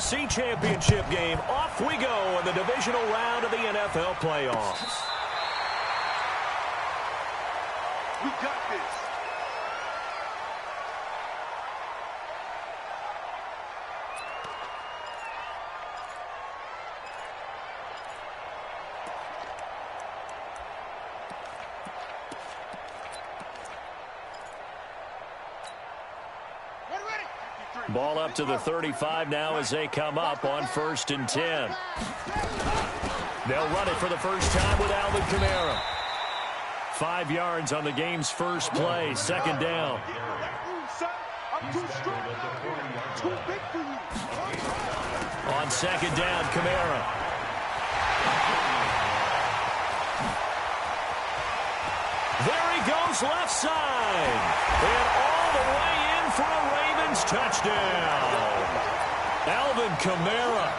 AFC Championship game. Off we go in the divisional round of the NFL playoffs. We got this. Ball up to the 35 now as they come up on 1st and 10. They'll run it for the first time with Alvin Kamara. 5 yards on the game's first play, 2nd down. On 2nd down, Kamara. There he goes left side. And all the way in for a Ravens touchdown. Alvin Kamara,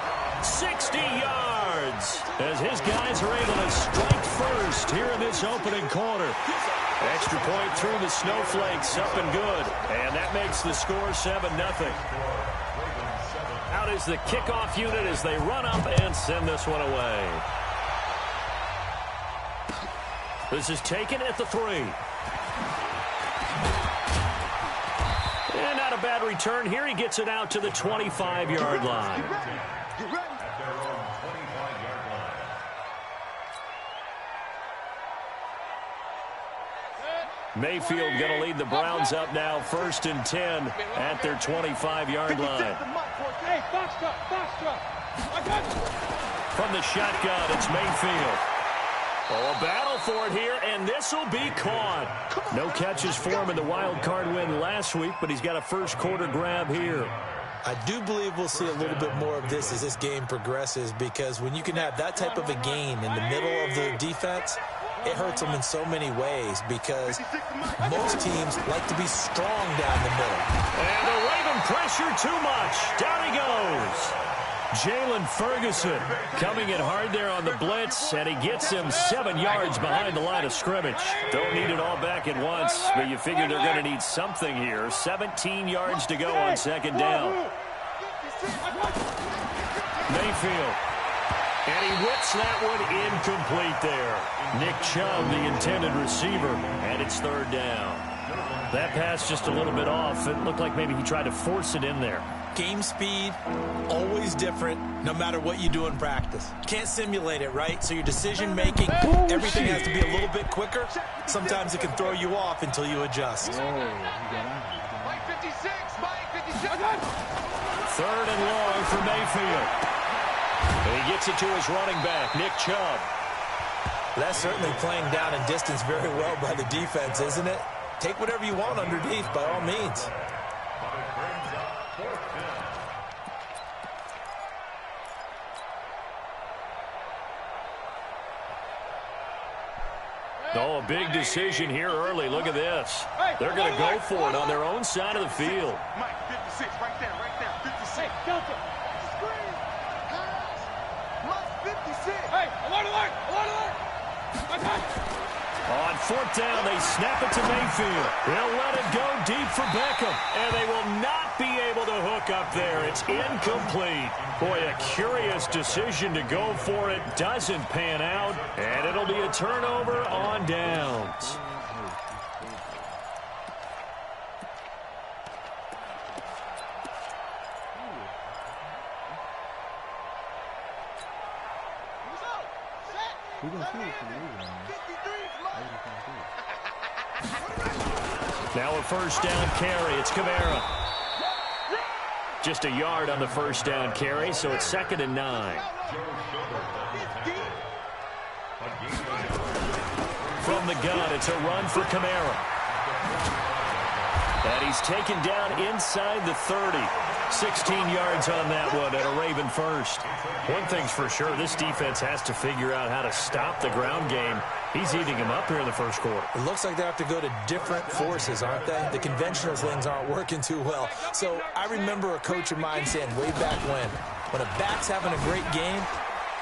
60 yards, as his guys are able to strike first here in this opening quarter. Extra point through the snowflakes, up and good. And that makes the score 7-0. Out is the kickoff unit as they run up and send this one away. This is taken at the 3. And not a bad return here. He gets it out to the 25-yard line. Mayfield going to lead the Browns up now, 1st and 10 at their 25-yard line. From the shotgun, it's Mayfield. Oh, a battle for it here, and this will be caught. No catches for him in the wild card win last week, but he's got a first quarter grab here. I do believe we'll see a little bit more of this as this game progresses, because when you can have that type of a gain in the middle of the defense, it hurts them in so many ways, because most teams like to be strong down the middle. And the Raven pressure too much. Down he goes. Jalen Ferguson coming in hard there on the blitz, and he gets him 7 yards behind the line of scrimmage. Don't need it all back at once, but you figure they're going to need something here. 17 yards to go on 2nd down. Mayfield. And he whips that one incomplete there. Nick Chubb, the intended receiver, and it's 3rd down. That pass just a little bit off. It looked like maybe he tried to force it in there. Game speed, always different, no matter what you do in practice. Can't simulate it, right? So your decision-making, everything has to be a little bit quicker. Sometimes it can throw you off until you adjust. 3rd and long for Mayfield. And he gets it to his running back, Nick Chubb. That's certainly playing down in distance very well by the defense, isn't it? Take whatever you want underneath, by all means. Oh, a big decision here early. Look at this. They're going to go for it on their own side of the field. Mike, 56, right there, 56. Delta. Screen. Mike, 56. Hey, alert. On 4th down, they snap it to Mayfield. They'll let it go deep for Beckham, and they will not be able to hook up there. It's incomplete. Boy, a curious decision to go for it. Doesn't pan out, and it'll be a turnover on downs. Now a 1st down carry. It's Kamara. Just a yard on the 1st down carry, so it's 2nd and 9. From the gun, it's a run for Kamara. And he's taken down inside the 30. 16 yards on that one at a Raven first. One thing's for sure, this defense has to figure out how to stop the ground game. He's eating him up here in the first quarter. It looks like they have to go to different forces, aren't they? The conventional things aren't working too well. So I remember a coach of mine saying way back when a back's having a great game,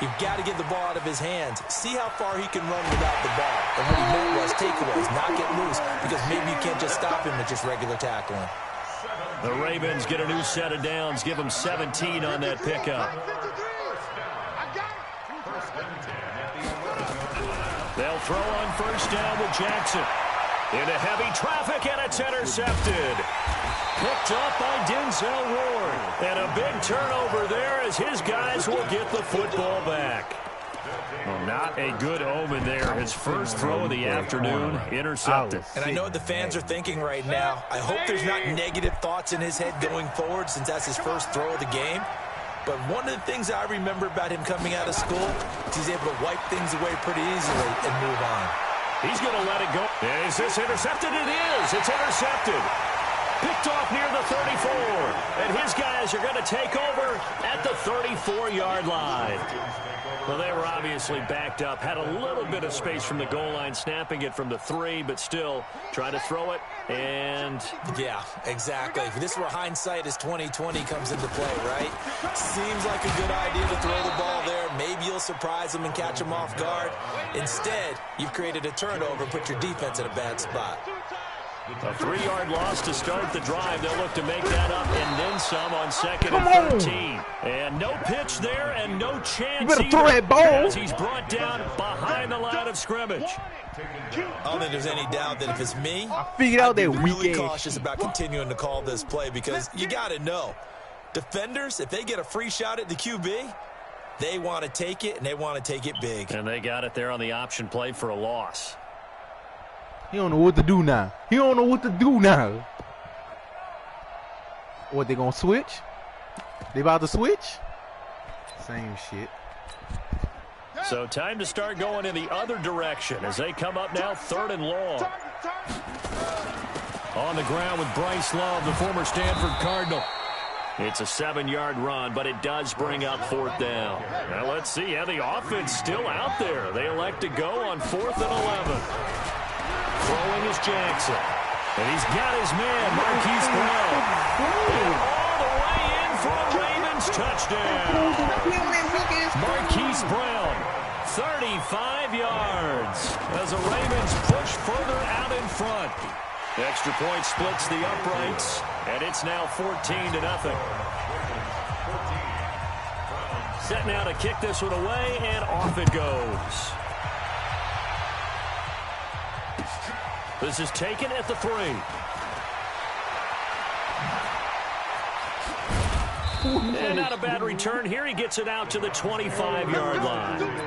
you've got to get the ball out of his hands. See how far he can run without the ball. And what he meant was takeaways, not get loose, because maybe you can't just stop him with just regular tackling. The Ravens get a new set of downs, give them 17 on that pickup. They'll throw on first down with Jackson. Into heavy traffic, and it's intercepted. Picked up by Denzel Ward. And a big turnover there as his guys will get the football back. Well, not a good omen there. His first throw of the afternoon, intercepted. And I know what the fans are thinking right now. I hope there's not negative thoughts in his head going forward since that's his first throw of the game. But one of the things I remember about him coming out of school is he's able to wipe things away pretty easily and move on. He's going to let it go. And is this intercepted? It is. It's intercepted. Picked off near the 34. And his guys are going to take over at the 34-yard line. Well, they were obviously backed up. Had a little bit of space from the goal line, snapping it from the 3, but still trying to throw it. And yeah, exactly. This is where hindsight is 20/20 comes into play, right? Seems like a good idea to throw the ball there. Maybe you'll surprise them and catch them off guard. Instead, you've created a turnover and put your defense in a bad spot. A 3-yard loss to start the drive. They'll look to make that up and then some on 2nd and 13. And no pitch there and no chance. You better throw that ball. As he's brought down behind the line of scrimmage. I don't think there's any doubt that if it's me, I figured out that I'd be really weak cautious about continuing to call this play because you got to know, defenders, if they get a free shot at the QB, they want to take it and they want to take it big. And they got it there on the option play for a loss. He don't know what to do now. He don't know what to do now. What, they gonna switch? They about to switch? Same shit. So time to start going in the other direction as they come up now 3rd and long. On the ground with Bryce Love, the former Stanford Cardinal. It's a 7-yard run, but it does bring up 4th down. Now let's see how the offense still out there. They elect to go on 4th and 11. Throwing is Jackson. And he's got his man, Marquise Brown. And all the way in for a Ravens touchdown. Marquise Brown, 35 yards. As the Ravens push further out in front. The extra point splits the uprights, and it's now 14-0. Set now to kick this one away, and off it goes. This is taken at the 3. And not a bad return here. He gets it out to the 25-yard line.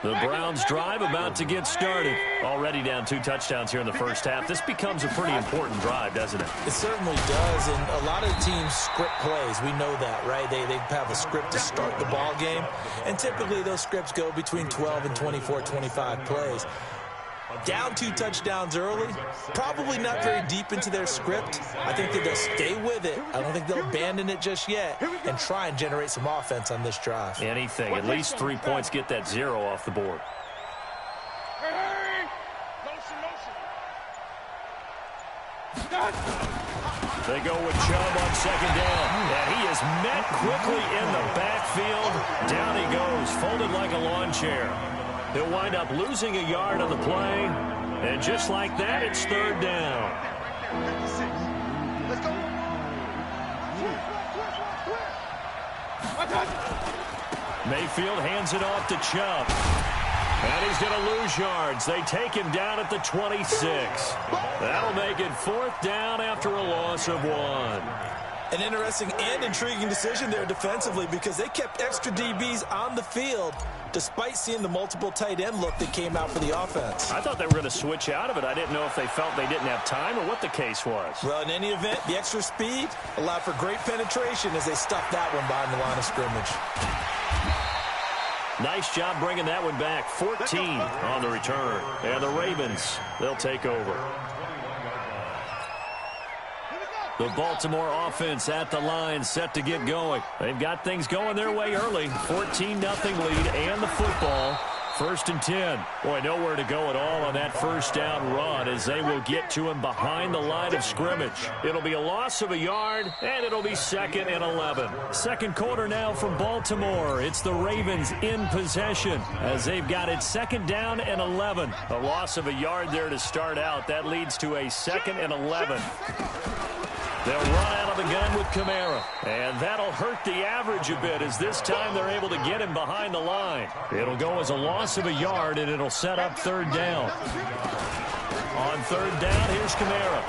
The Browns drive about to get started. Already down 2 touchdowns here in the first half. This becomes a pretty important drive, doesn't it? It certainly does, and a lot of teams script plays. We know that, right? They have a script to start the ball game, and typically those scripts go between 12 and 24, 25 plays. Down 2 touchdowns early, probably not very deep into their script. I think that they'll stay with it. I don't think they'll abandon it just yet and try and generate some offense on this drive. Anything. At least 3 points, get that 0 off the board. They go with Chubb on 2nd down. And he is met quickly in the backfield. Down he goes, folded like a lawn chair. He'll wind up losing a yard on the play. And just like that, it's 3rd down. Mayfield hands it off to Chubb. And he's going to lose yards. They take him down at the 26. That'll make it 4th down after a loss of 1. An interesting and intriguing decision there defensively because they kept extra DBs on the field despite seeing the multiple tight end look that came out for the offense. I thought they were going to switch out of it. I didn't know if they felt they didn't have time or what the case was. Well, in any event, the extra speed allowed for great penetration as they stuffed that one behind the line of scrimmage. Nice job bringing that one back. 14 on the return. And the Ravens, they'll take over. The Baltimore offense at the line, set to get going. They've got things going their way early. 14-0 lead and the football. First and 10. Boy, nowhere to go at all on that first down run as they will get to him behind the line of scrimmage. It'll be a loss of a yard, and it'll be 2nd and 11. Second quarter now from Baltimore. It's the Ravens in possession as they've got it 2nd down and 11. A loss of a yard there to start out. That leads to a 2nd and 11. They'll run out of the gun with Kamara. And that'll hurt the average a bit as this time they're able to get him behind the line. It'll go as a loss of a yard, and it'll set up 3rd down. On 3rd down, here's Kamara.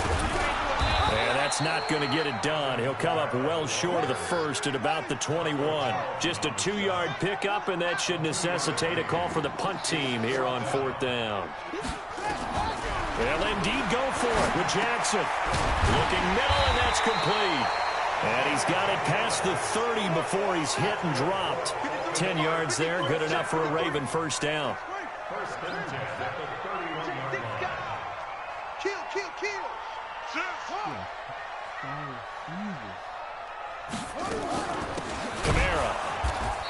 And that's not going to get it done. He'll come up well short of the first at about the 21. Just a 2-yard pickup, and that should necessitate a call for the punt team here on 4th down. They'll indeed go for it with Jackson. Looking middle, and that's complete. And he's got it past the 30 before he's hit and dropped. 10 yards there, good enough for a Raven first down. Kamara.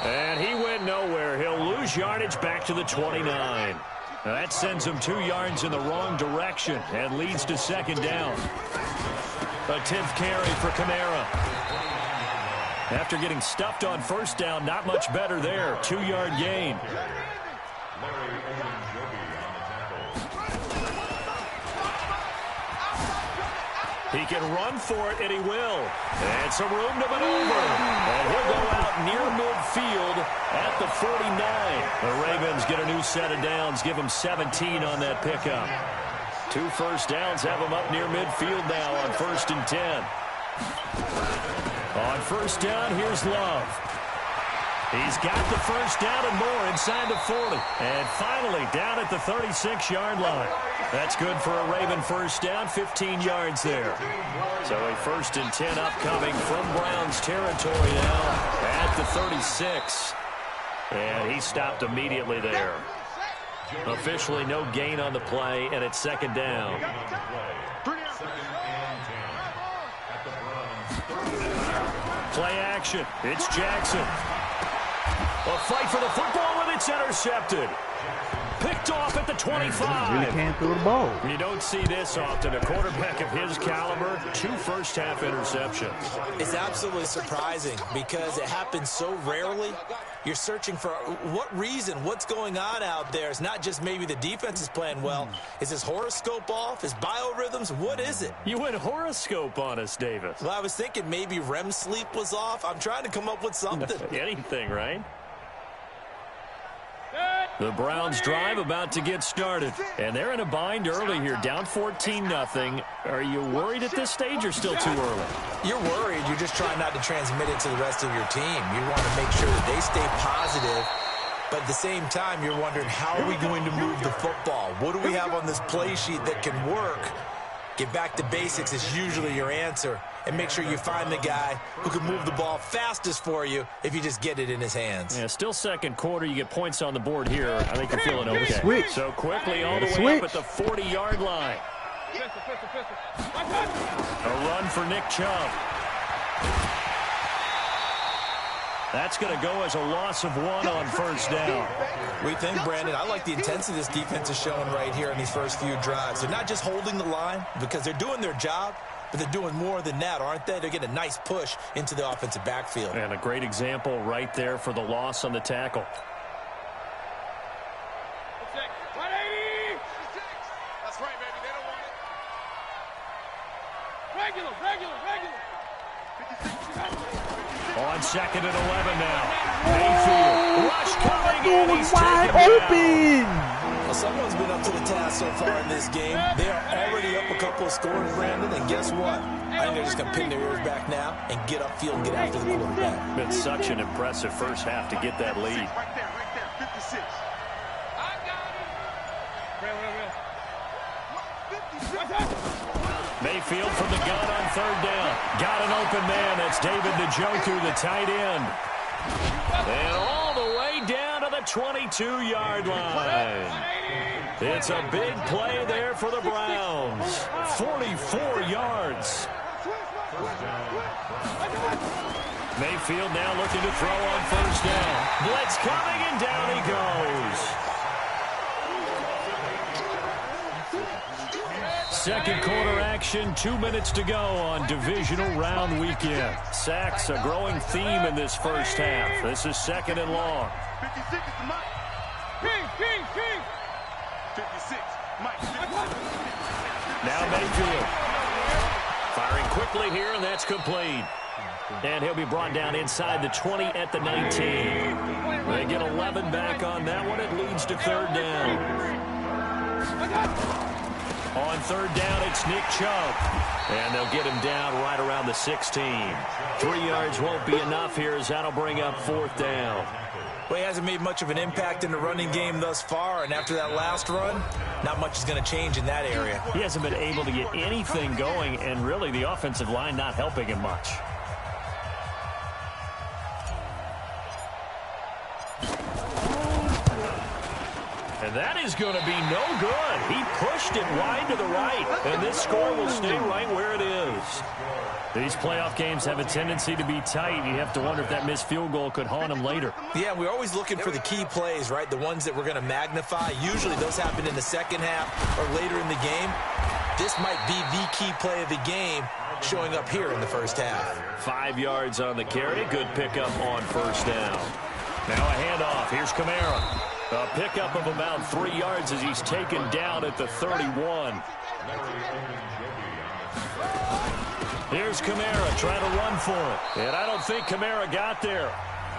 And he went nowhere. He'll lose yardage back to the 29. Now that sends him 2 yards in the wrong direction and leads to 2nd down. A 10th carry for Kamara. After getting stuffed on first down, not much better there. 2-yard gain. He can run for it, and he will. And some room to maneuver. And he'll go out near midfield at the 49. The Ravens get a new set of downs, give them 17 on that pickup. 2 first downs have them up near midfield now on 1st and 10. On 1st down, here's Love. He's got the first down and more inside the 40. And finally down at the 36-yard line. That's good for a Raven first down, 15 yards there. So a 1st and 10 upcoming from Browns territory now at the 36. And he stopped immediately there. Officially no gain on the play, and it's 2nd down. Play action. It's Jackson. A fight for the football, and it's intercepted. Picked off at the 25. Really can't throw the ball. You don't see this often. A quarterback of his caliber, 2 first-half interceptions. It's absolutely surprising because it happens so rarely. You're searching for what reason, what's going on out there. It's not just maybe the defense is playing well. Is his horoscope off? His biorhythms? What is it? You went horoscope on us, Davis. Well, I was thinking maybe REM sleep was off. I'm trying to come up with something. Anything, right? The Browns drive about to get started. And they're in a bind early here, down 14-0. Are you worried at this stage or still too early? You're worried. You're just trying not to transmit it to the rest of your team. You want to make sure that they stay positive. But at the same time, you're wondering, how are we going to move the football? What do we have on this play sheet that can work? Get back to basics is usually your answer. And make sure you find the guy who can move the ball fastest for you if you just get it in his hands. Yeah, still second quarter. You get points on the board here. I think you're feeling okay. Switch. So quickly all the way up at the 40-yard line. A run for Nick Chubb. That's going to go as a loss of 1 on first down. We think, Brandon, I like the intensity this defense is showing right here in these first few drives. They're not just holding the line because they're doing their job, but they're doing more than that, aren't they? They're getting a nice push into the offensive backfield. And a great example right there for the loss on the tackle. That's right, baby. They don't want it. Regular. On 2nd and 11 now. Mayfield. Rush coming, and he's wide taken open. Well, someone's been up to the task so far in this game. They are already up a couple of scores, Brandon, and guess what? I think they're just going to pin their ears back now and get upfield and get after the quarterback. Been such an impressive first half to get that lead. Right there, 56. I got it. Mayfield from the gun on 3rd down. Got an open man. That's David Njoku, the tight end. And all the way down to the 22-yard line. It's a big play there for the Browns. 44 yards. Mayfield now looking to throw on first down. Blitz coming, and down he goes. second quarter action. 2 minutes to go on divisional round weekend. Sacks a growing theme in this first half. This is second and long. 56 is the Mike. King. 56, Mike. Now Mayfield. Firing quickly here, and that's complete. And he'll be brought down inside the 20 at the 19. They get 11 back on that one. It leads to third down. On third down, it's Nick Chubb. And they'll get him down right around the 16. 3 yards won't be enough here as that'll bring up fourth down. Well, he hasn't made much of an impact in the running game thus far, and after that last run, not much is going to change in that area. He hasn't been able to get anything going, and really the offensive line not helping him much. And that is going to be no good. He pushed it wide to the right, and this score will stay right where it is. These playoff games have a tendency to be tight. You have to wonder if that missed field goal could haunt him later. Yeah, we're always looking for the key plays, right? The ones that we're going to magnify. Usually those happen in the second half or later in the game. This might be the key play of the game showing up here in the first half. 5 yards on the carry. Good pickup on first down. Now a handoff. Here's Kamara. A pickup of about 3 yards as he's taken down at the 31. Here's Kamara trying to run for it. And I don't think Kamara got there.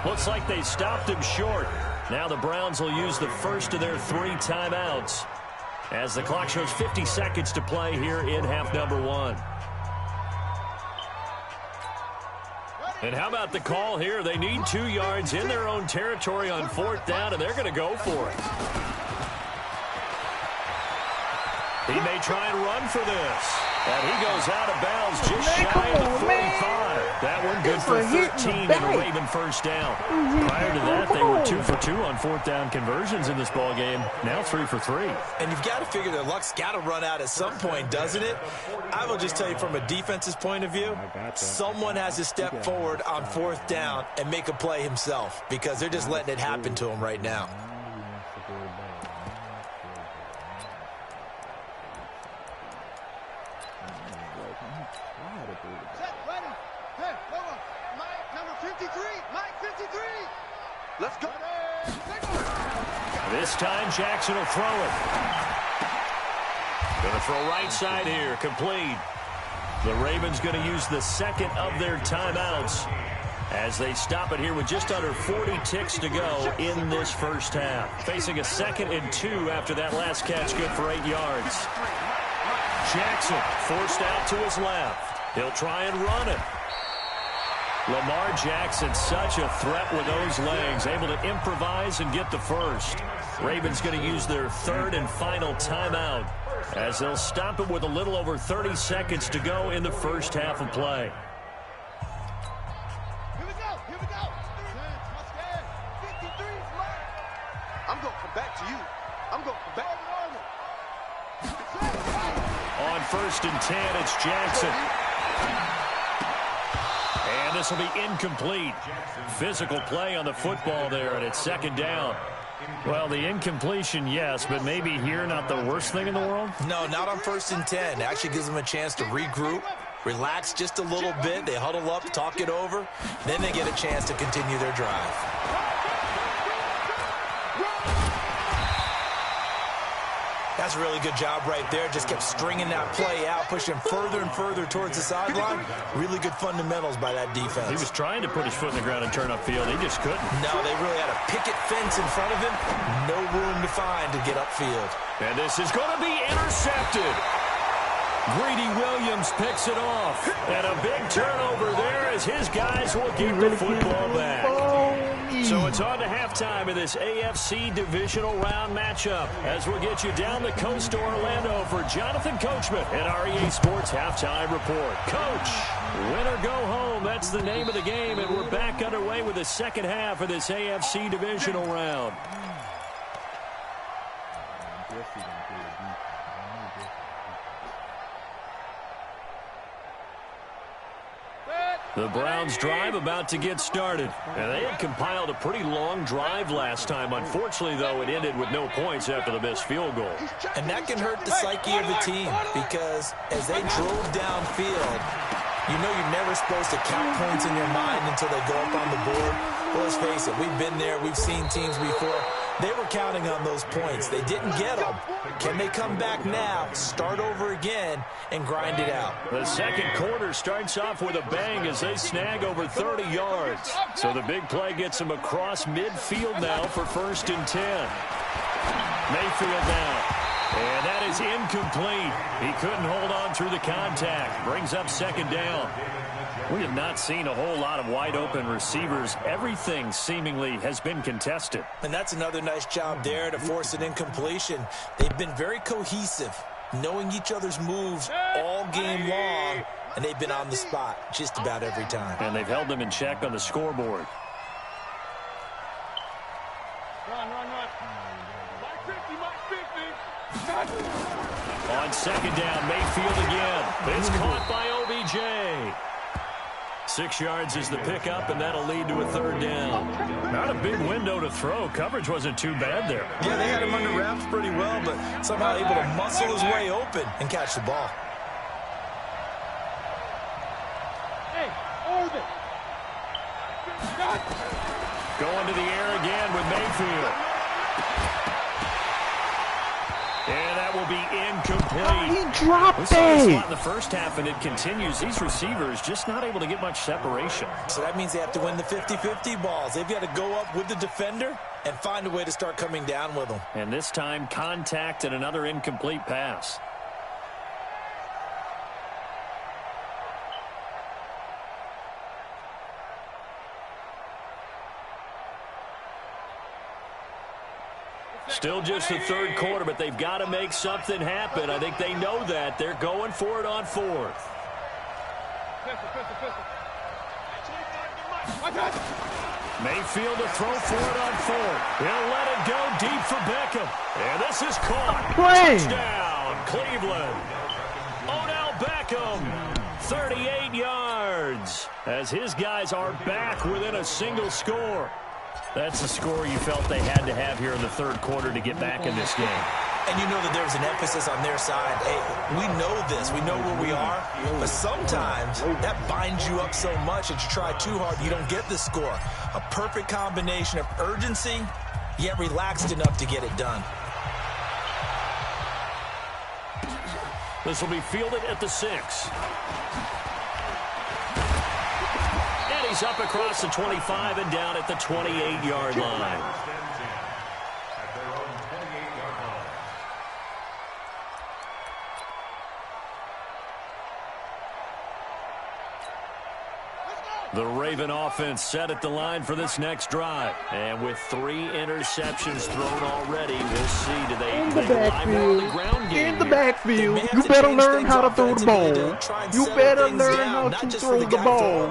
Looks like they stopped him short. Now the Browns will use the first of their 3 timeouts as the clock shows 50 seconds to play here in half number 1. And how about the call here? They need 2 yards in their own territory on fourth down, and they're going to go for it. He may try and run for this. And he goes out of bounds just shy of the 45. That one good for 13 and a Raven first down. Prior to that, they were 2 for 2 on fourth down conversions in this ballgame. Now 3 for 3. And you've got to figure their luck's got to run out at some point, doesn't it? I will just tell you from a defense's point of view, someone has to step forward on fourth down and make a play himself because they're just letting it happen to him right now. Let's go. This time Jackson will throw it. Going to throw right side here, complete. The Ravens going to use the second of their timeouts as they stop it here with just under 40 ticks to go in this first half. Facing a 2nd and 2 after that last catch, good for 8 yards. Jackson forced out to his left. He'll try and run it. Lamar Jackson, such a threat with those legs, able to improvise and get the first. Ravens going to use their 3rd and final timeout as they'll stop it with a little over 30 seconds to go in the first half of play. Here we go. 53, I'm going to come back to you. I'm going to come back. On 1st and 10, it's Jackson. And this will be incomplete. Physical play on the football there, and it's 2nd down. Well, the incompletion, yes, but maybe here not the worst thing in the world? No, not on 1st and 10. It actually gives them a chance to regroup, relax just a little bit. They huddle up, talk it over. Then they get a chance to continue their drive. That's a really good job right there. Just kept stringing that play out, pushing further and further towards the sideline. Really good fundamentals by that defense. He was trying to put his foot in the ground and turn upfield. He just couldn't. No, they really had a picket fence in front of him. No room to find to get upfield. And this is going to be intercepted. Greedy Williams picks it off. And a big turnover there as his guys will get the football back. So it's on to halftime of this AFC divisional round matchup as we'll get you down the coast to Orlando for Jonathan Coachman at REA Sports Halftime Report. Coach, win or go home, that's the name of the game, and we're back underway with the second half of this AFC divisional round. The Browns drive about to get started. And they had compiled a pretty long drive last time. Unfortunately, though, it ended with no points after the missed field goal. And that can hurt the psyche of the team because as they drove downfield, you know you're never supposed to count points in your mind until they go up on the board. Well, let's face it, we've been there. We've seen teams before. They were counting on those points. They didn't get them. Can they come back now, start over again, and grind it out? The second quarter starts off with a bang as they snag over 30 yards. So the big play gets them across midfield now for 1st and 10. Mayfield now. And that is incomplete. He couldn't hold on through the contact. Brings up 2nd down. We have not seen a whole lot of wide-open receivers. Everything seemingly has been contested. And that's another nice job there to force an incompletion. They've been very cohesive, knowing each other's moves all game long, and they've been on the spot just about every time. And they've held them in check on the scoreboard. On 2nd down, Mayfield again. It's caught by OBJ. 6 yards is the pickup, and that'll lead to a 3rd down. Not a big window to throw. Coverage wasn't too bad there. Yeah, they had him under wraps pretty well, but somehow able to muscle his way open and catch the ball. Hey, hold it. Going to the air again with Mayfield. And that will be incomplete. He dropped We saw this a lot it. in the first half, and it continues. These receivers just not able to get much separation. So that means they have to win the 50-50 balls. They've got to go up with the defender and find a way to start coming down with them. And this time, contact and another incomplete pass. Still just the 3rd quarter, but they've got to make something happen. I think they know that. They're going for it on 4th. Mayfield to throw for it on 4th. He'll let it go deep for Beckham. And this is caught. Touchdown, Cleveland. Odell Beckham, 38 yards, as his guys are back within a single score. That's the score you felt they had to have here in the 3rd quarter to get back in this game. And you know that there's an emphasis on their side. Hey, we know this. We know where we are. But sometimes that binds you up so much that you try too hard, you don't get the score. A perfect combination of urgency, yet relaxed enough to get it done. This will be fielded at the 6. He's up across the 25 and down at the 28-yard line. The Raven offense set at the line for this next drive. And with 3 interceptions thrown already, we'll see. Do they rely more on the ground game In the here? backfield. You better learn how to throw the ball. You better learn how to throw the ball.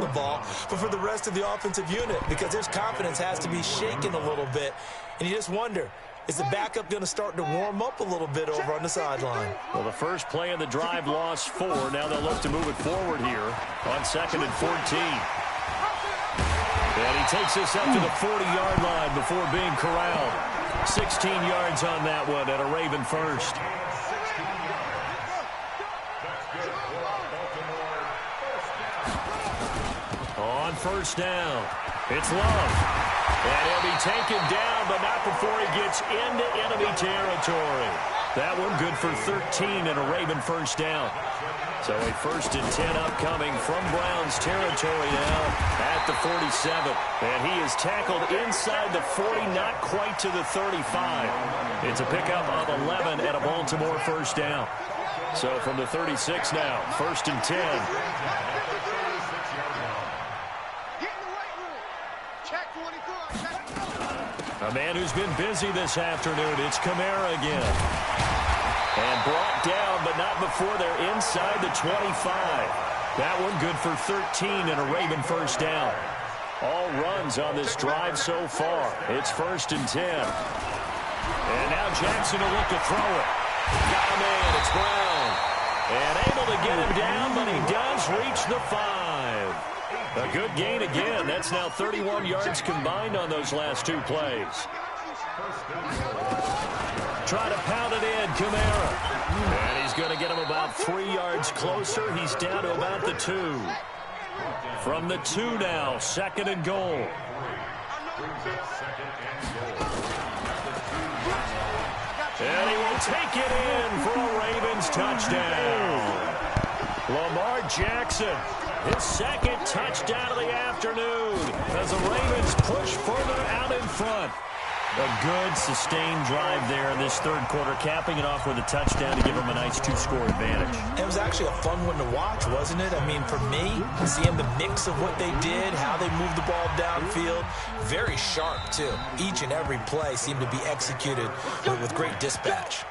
But for the rest of the offensive unit, because their confidence has to be shaken a little bit. And you just wonder, is the backup going to start to warm up a little bit over on the sideline? Well, the first play of the drive lost 4. Now they'll look to move it forward here on 2nd and 14. And he takes this up to the 40-yard line before being corralled. 16 yards on that one at a Raven first. On 1st down, it's Love. And he'll be taken down, but not before he gets into enemy territory. That one good for 13 and a Raven 1st down. So a 1st and 10 upcoming from Browns territory now at the 47. And he is tackled inside the 40, not quite to the 35. It's a pickup of 11 at a Baltimore 1st down. So from the 36 now, 1st and 10. A man who's been busy this afternoon. It's Kamara again. And brought down, but not before they're inside the 25. That one good for 13 and a Raven 1st down. All runs on this drive so far. It's 1st and 10. And now Jackson will look to throw it. Got him in. It's Brown. And able to get him down, but he does reach the 5. A good gain again. That's now 31 yards combined on those last 2 plays. Try to pound it in, Kamara. And he's going to get him about 3 yards closer. He's down to about the 2. From the 2 now, 2nd and goal. And he will take it in for a Ravens touchdown. Lamar Jackson, his 2nd touchdown of the afternoon as the Ravens push further out in front. A good, sustained drive there in this 3rd quarter, capping it off with a touchdown to give them a nice 2-score advantage. It was actually a fun one to watch, wasn't it? I mean, for me, seeing the mix of what they did, how they moved the ball downfield, very sharp, too. Each and every play seemed to be executed with great dispatch.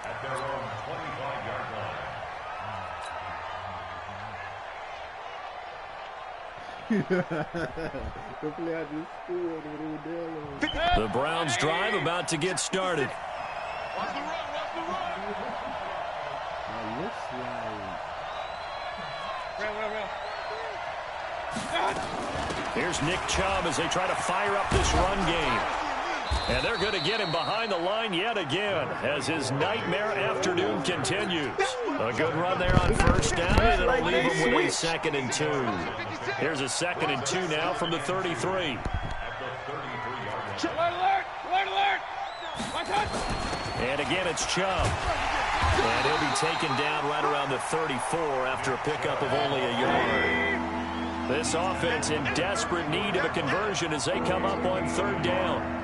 The Browns drive about to get started. Here's Nick Chubb as they try to fire up this run game. And they're going to get him behind the line yet again as his nightmare afternoon continues. A good run there on 1st down, and it'll leave him with a 2nd and 2. Here's a 2nd and 2 now from the 33. And again, it's Chubb. And he'll be taken down right around the 34 after a pickup of only a yard. This offense in desperate need of a conversion as they come up on 3rd down.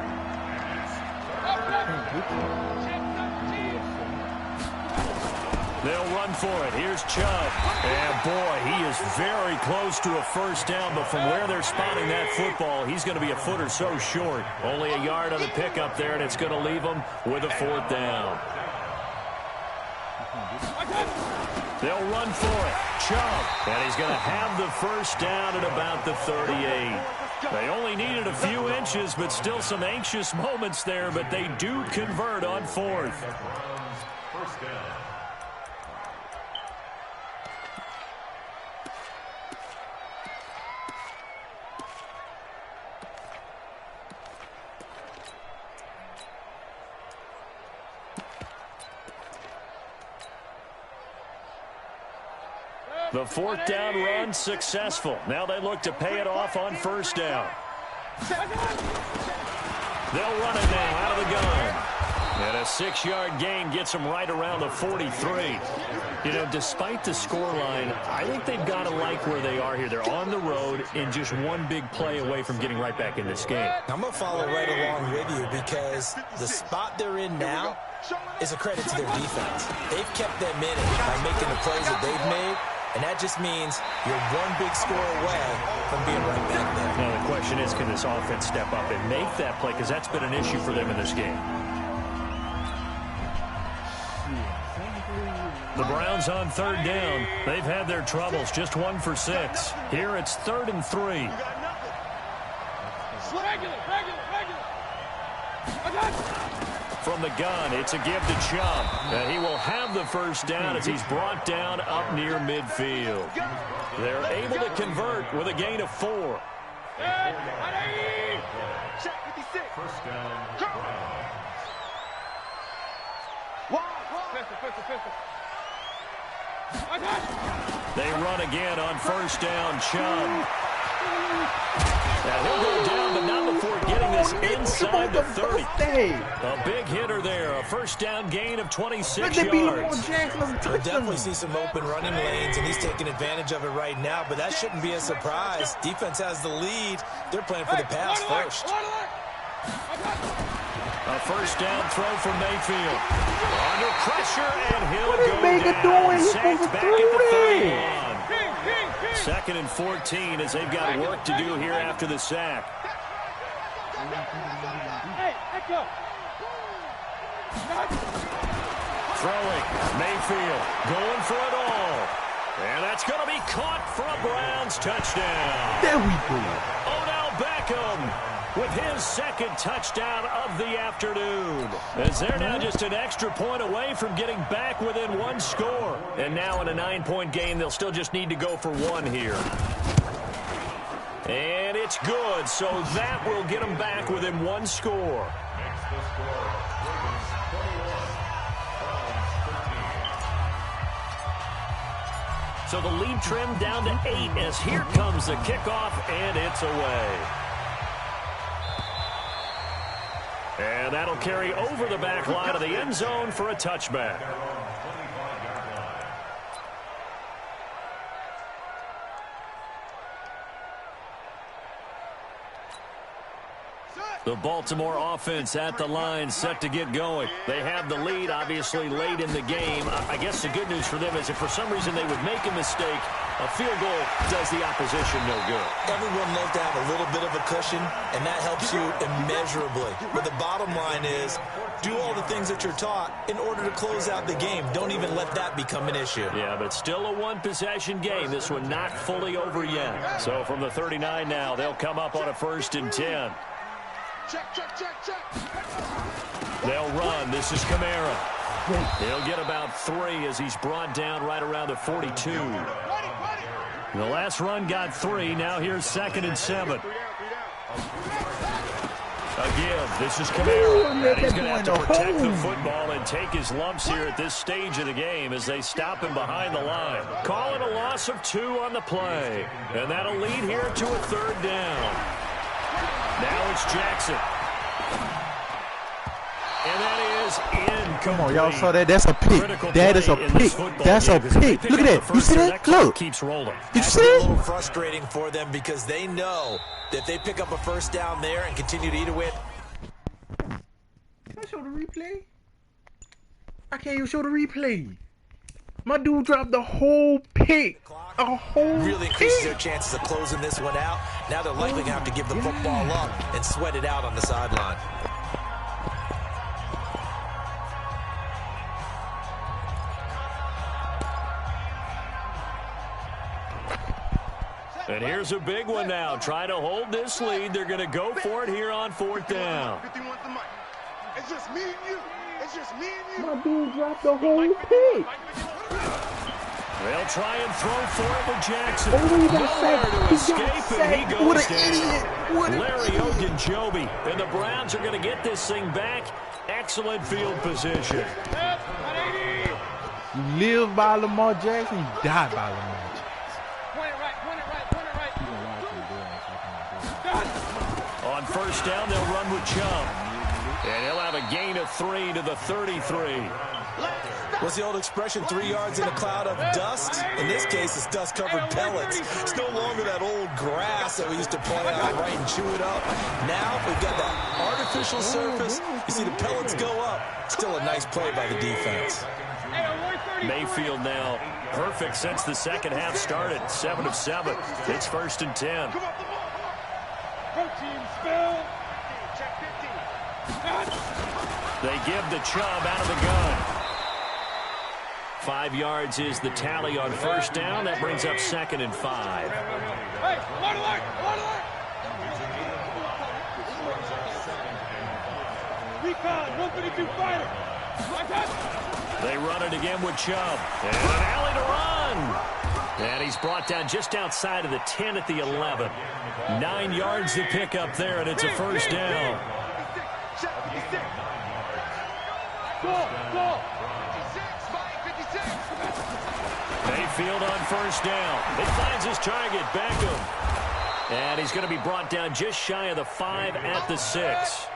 They'll run for it. Here's Chubb. And boy, he is very close to a 1st down, but from where they're spotting that football, he's going to be a foot or so short. Only a yard on the pickup there, and it's going to leave him with a 4th down. They'll run for it. Chubb. And he's going to have the 1st down at about the 38. They only needed a few inches, but still some anxious moments there, but they do convert on 4th. The 4th down run successful. Now they look to pay it off on 1st down. They'll run it now out of the gun. And a 6-yard gain gets them right around the 43. You know, despite the scoreline, I think they've got to like where they are here. They're on the road and just one big play away from getting right back in this game. I'm going to follow right along with you because the spot they're in now is a credit to their defense. They've kept them in it by making the plays that they've made. And that just means you're one big score away from being right back there. Now the question is, can this offense step up and make that play? Because that's been an issue for them in this game. The Browns on 3rd down. They've had their troubles, just 1 for 6. Here it's 3rd and 3. From the gun, it's a give to Chubb. And he will have the 1st down as he's brought down up near midfield. They're able to convert with a gain of 4. They run again on 1st down, Chubb. And he'll go down, but not before getting this inside the 30. A big hitter there, a 1st down gain of 26 yards. We'll definitely see some open running lanes, and he's taking advantage of it right now, but that shouldn't be a surprise. Defense has the lead. They're playing for the pass first. A 1st down throw from Mayfield. Under pressure, and he'll go down. Sacked back at the 31. 2nd and 14 as they've got work to do here after the sack. Throwing, Mayfield going for it all. And that's going to be caught for a Browns touchdown. There we go. Odell Beckham with his 2nd touchdown of the afternoon. As they're now just an extra point away from getting back within 1 score. And now in a 9-point game, they'll still just need to go for 1 here. And it's good, so that will get them back within one score. So the lead trimmed down to 8 as here comes the kickoff, and it's away. And that'll carry over the back line of the end zone for a touchback. The Baltimore offense at the line, set to get going. They have the lead, obviously, late in the game. I guess the good news for them is if for some reason they would make a mistake, a field goal does the opposition no good. Everyone loves to have a little bit of a cushion, and that helps you immeasurably. But the bottom line is, do all the things that you're taught in order to close out the game. Don't even let that become an issue. Yeah, but still a one-possession game. This one not fully over yet. So from the 39 now, they'll come up on a 1st and 10. They'll run. This is Kamara. He'll get about 3 as he's brought down right around the 42. The last run got 3. Now here's 2nd and 7. A give. This is Kamara. And he's going to have to protect the football and take his lumps here at this stage of the game as they stop him behind the line. Call it a loss of 2 on the play. And that'll lead here to a 3rd down. Now it's Jackson. And that is incomplete. Come on, y'all saw that? That's a pick. That is a pick. That's a pick. Look at that. You see that? Look. Keeps rolling. Did you see it? A little frustrating for them because they know that if they pick up a 1st down there and continue to eat away. Can I show the replay? I can't even show the replay. My dude dropped the whole pick. A whole really increases their chances of closing this one out. Now they're likely going to have to give the football up and sweat it out on the sideline. And here's a big one now. Trying to hold this lead. They're going to go for it here on 4th down. It's just me and you. It's just me and you. My dude dropped the whole pick. They'll try and throw for it with Jackson. Oh, he got Nowhere to escape, and he goes what an down. idiot. What Larry Ogunjobi. And the Browns are going to get this thing back. Excellent field position. You live by Lamar Jackson, you die by Lamar Jackson. On 1st down, they'll run with Chubb. And he'll have a gain of 3 to the 33. What's the old expression, 3 yards in a cloud of dust? In this case, it's dust-covered pellets. It's no longer that old grass that we used to play out right and chew it up. Now we've got that artificial surface. You see the pellets go up. Still a nice play by the defense. Mayfield now perfect since the 2nd half started. 7 of 7. It's 1st and 10. They give the Chubb out of the gun. 5 yards is the tally on 1st down. That brings up 2nd and 5. They run it again with Chubb. And an alley to run. And he's brought down just outside of the 10 at the 11. 9 yards to pick up there, and it's a 1st down. Mayfield on 1st down. He finds his target, Beckham. And he's going to be brought down just shy of the 5 at the 6.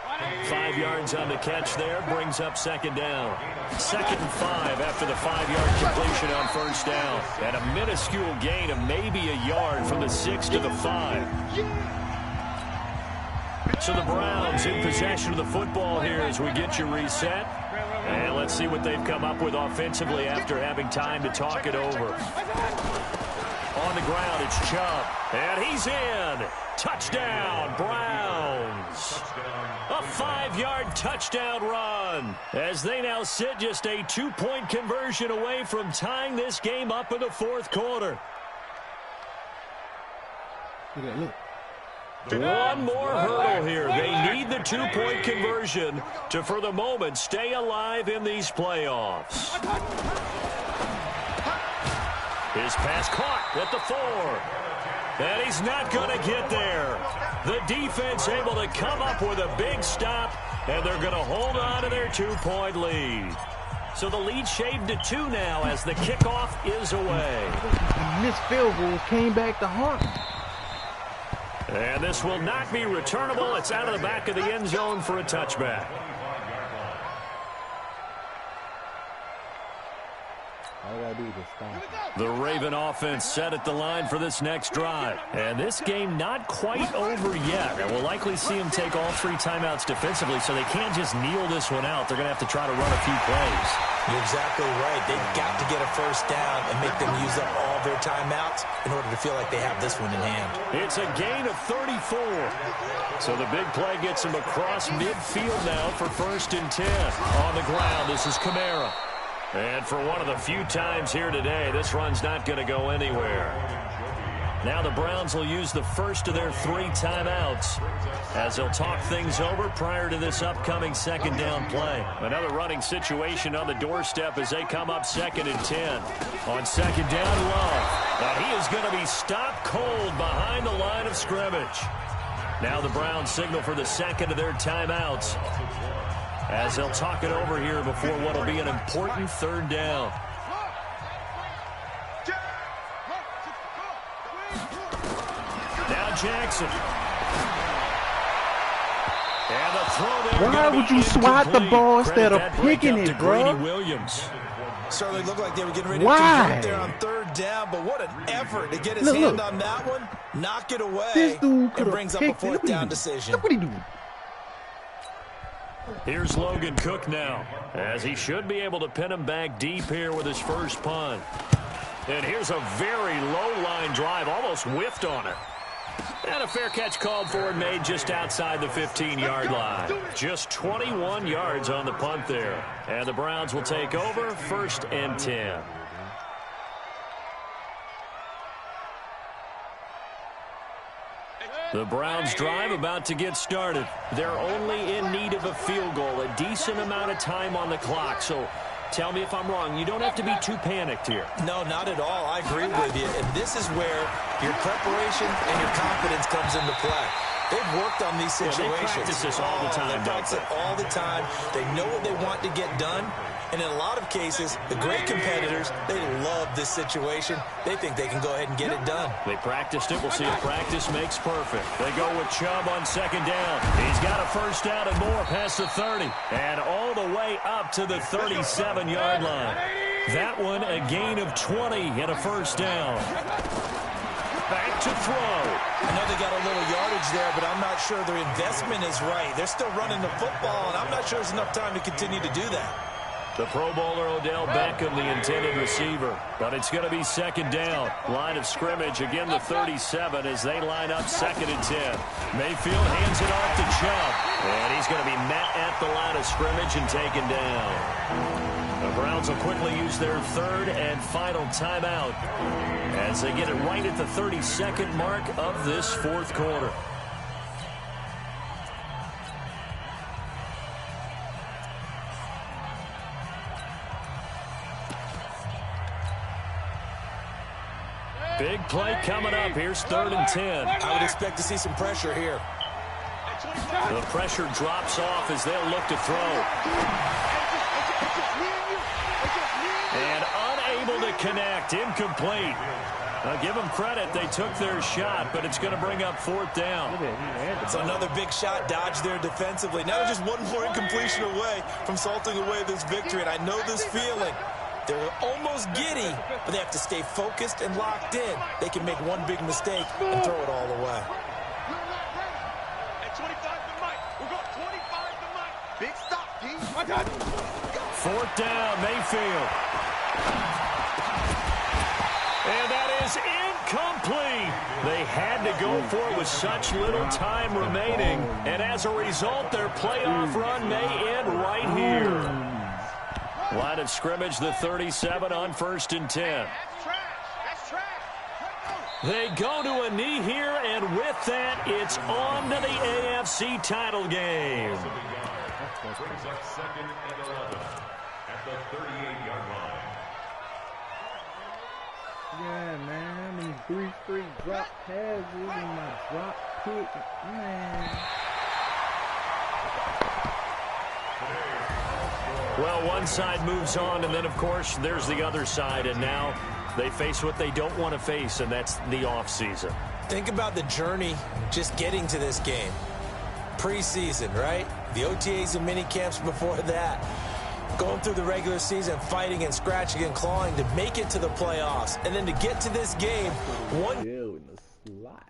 5 yards on the catch there, brings up 2nd down. 2nd and 5 after the 5-yard completion on 1st down. And a minuscule gain of maybe a yard from the 6 to the 5. So the Browns in possession of the football here as we get you reset. And let's see what they've come up with offensively after having time to talk it over. On the ground, it's Chubb. And he's in. Touchdown, Browns. A 5-yard touchdown run as they now sit just a 2-point conversion away from tying this game up in the 4th quarter. One more hurdle here. They need the 2-point conversion to, for the moment, stay alive in these playoffs. His pass caught at the 4. And he's not going to get there. The defense able to come up with a big stop, and they're going to hold on to their 2-point lead. So the lead shaved to 2 now as the kickoff is away. Missed field goals came back to haunt him. And this will not be returnable. It's out of the back of the end zone for a touchback. The Raven offense set at the line for this next drive. And this game not quite over yet. And we'll likely see them take all 3 timeouts defensively, so they can't just kneel this one out. They're going to have to try to run a few plays. You're exactly right. They've got to get a first down and make them use up all their timeouts in order to feel like they have this one in hand. It's a gain of 34. So the big play gets them across midfield now for 1st and 10. On the ground, this is Kamara. And for one of the few times here today, this run's not going to go anywhere. Now the Browns will use the first of their 3 timeouts as they'll talk things over prior to this upcoming 2nd down play. Another running situation on the doorstep as they come up 2nd and 10. On 2nd down, Love. And he is going to be stopped cold behind the line of scrimmage. Now the Browns signal for the 2nd of their timeouts as they'll talk it over here before what will be an important 3rd down. Now Jackson. And the throw there. Why would you swat the ball instead of picking it, bro? Williams. Certainly looked like they were getting ready Why? to jump there on 3rd down, but what an effort to get his hand on that one, knock it away, This dude and brings up a 4th down decision. Look what he doing. Here's Logan Cook now, as he should be able to pin him back deep here with his first punt. And here's a very low-line drive, almost whiffed on it. And a fair catch called for and made just outside the 15-yard line. Just 21 yards on the punt there. And the Browns will take over 1st and 10. The Browns drive about to get started. They're only in need of a field goal, a decent amount of time on the clock. So tell me if I'm wrong. You don't have to be too panicked here. No, not at all. I agree with you. And this is where your preparation and your confidence comes into play. They've worked on these situations. They practice this all the time. They practice it all the time. They know what they want to get done. And in a lot of cases, the great competitors, they love this situation. They think they can go ahead and get it done. They practiced it. We'll see if practice makes perfect. They go with Chubb on 2nd down. He's got a first down and more past the 30. And all the way up to the 37-yard line. That one a gain of 20 and a first down. Back to throw. I know they got a little yardage there, but I'm not sure their investment is right. They're still running the football, and I'm not sure there's enough time to continue to do that. The Pro Bowler Odell Beckham, the intended receiver. But it's going to be 2nd down. Line of scrimmage, again the 37 as they line up 2nd and 10. Mayfield hands it off to Chubb. And he's going to be met at the line of scrimmage and taken down. The Browns will quickly use their 3rd and final timeout as they get it right at the 32nd mark of this 4th quarter. Big play coming up. Here's 3rd and 10. I would expect to see some pressure here. The pressure drops off as they'll look to throw. And unable to connect. Incomplete. I'll give them credit. They took their shot, but it's going to bring up 4th down. It's another big shot dodged there defensively. Now they're just one more incompletion away from salting away this victory, and I know this feeling. They're almost giddy, but they have to stay focused and locked in. They can make one big mistake and throw it all away. At 25 to Mike. We're going 25 to Mike. Big stop, team. I got it. 4th down, Mayfield. And that is incomplete. They had to go for it with such little time remaining. And as a result, their playoff run may end right here. Line of scrimmage, the 37 on 1st and 10. That's trash. That's trash. They go to a knee here, and with that, it's on to the AFC title game. Second and 11 at the 38-yard line. Yeah, man. These 3 straight drop passes and my drop pick. Man. Well, one side moves on, and then, of course, there's the other side, and now they face what they don't want to face, and that's the offseason. Think about the journey just getting to this game. Preseason, right? The OTAs and mini camps before that. Going through the regular season, fighting and scratching and clawing to make it to the playoffs. And then to get to this game, Yeah, in the slot.